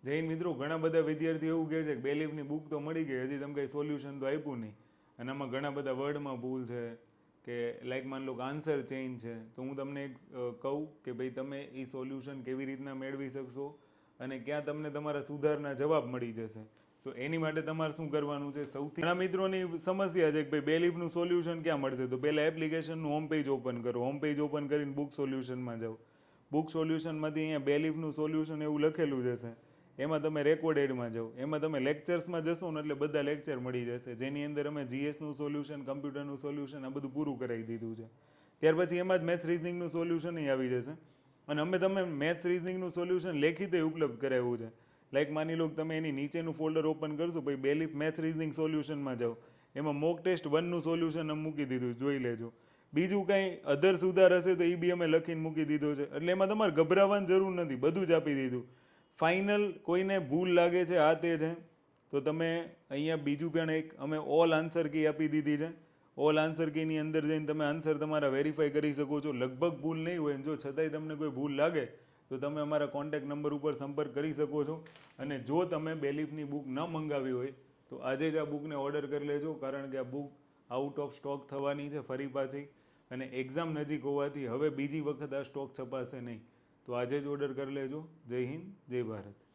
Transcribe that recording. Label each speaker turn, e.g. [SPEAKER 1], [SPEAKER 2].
[SPEAKER 1] જૈન મિત્રો, ઘણા બધા વિદ્યાર્થીઓ એવું કહે છે કે બેલીફની બુક તો મળી ગઈ, હજી તમે કંઈ સોલ્યુશન તો આપ્યું નહીં, અને આમાં ઘણા બધા વર્ડમાં ભૂલ છે કે લાઈક માન લો કે આન્સર ચેન્જ છે. તો હું તમને એક કહું કે ભાઈ તમે એ સોલ્યુશન કેવી રીતના મેળવી શકશો અને ક્યાં તમને તમારા સુધારના જવાબ મળી જશે. તો એની માટે તમારે શું કરવાનું છે, સૌથી ઘણા મિત્રોની સમસ્યા છે કે ભાઈ બેલીફનું સોલ્યુશન ક્યાં મળશે. તો પહેલાં એપ્લિકેશનનું હોમ પેજ ઓપન કરો, હોમ પેજ ઓપન કરીને બુક સોલ્યુશનમાં જાઓ. બુક સોલ્યુશનમાંથી અહીંયા બેલીફનું સોલ્યુશન એવું લખેલું જ હશે, એમાં તમે રેકોર્ડેડમાં જાઓ, એમાં તમે લેક્ચર્સમાં જશો ને એટલે બધા લેક્ચર મળી જશે, જેની અંદર અમે જીએસનું સોલ્યુશન, કમ્પ્યુટરનું સોલ્યુશન આ બધું પૂરું કરાવી દીધું છે. ત્યાર પછી એમાં જ મેથ્સ રિઝનિંગનું સોલ્યુશન આવી જશે, અને અમે તમે મેથ્સ રિઝનિંગનું સોલ્યુશન લેખિતે ઉપલબ્ધ કરાવ્યું છે. લાઈક માની લો કે તમે એની નીચેનું ફોલ્ડર ઓપન કરશો, પછી બેલીફ મેથ્સ રિઝનિંગ સોલ્યુશનમાં જાઓ, એમાં મોક ટેસ્ટ 1નું સોલ્યુશન અમે મૂકી દીધું, જોઈ લેજો. બીજું કંઈ અધર સુધાર હશે તો એ બી અમે લખીને મૂકી દીધો છે, એટલે એમાં તમારે ગભરાવાની જરૂર નથી, બધું જ આપી દીધું. ફાઇનલ કોઈને ભૂલ લાગે છે આ તે છે તો તમે અહીંયા બીજું પણ એક અમે ઓલ આન્સર કી આપી દીધી છે. ઓલ આન્સર કીની અંદર જઈને તમે આન્સર તમારા વેરીફાઈ કરી શકો છો. લગભગ ભૂલ નહીં હોય, જો છતાંય તમને કોઈ ભૂલ લાગે તો તમે અમારા કોન્ટેક્ટ નંબર ઉપર સંપર્ક કરી શકો છો. અને જો તમે બેલીફની બુક ન મંગાવી હોય તો આજે જ આ બુકને ઓર્ડર કરી લેજો, કારણ કે આ બુક આઉટ ઓફ સ્ટોક થવાની છે ફરી પાછી, અને એક્ઝામ નજીક હોવાથી હવે બીજી વખત આ સ્ટોક છપાશે નહીં. તો આજે જ ઓર્ડર કરી લેજો. જય હિન્દ, જય ભારત.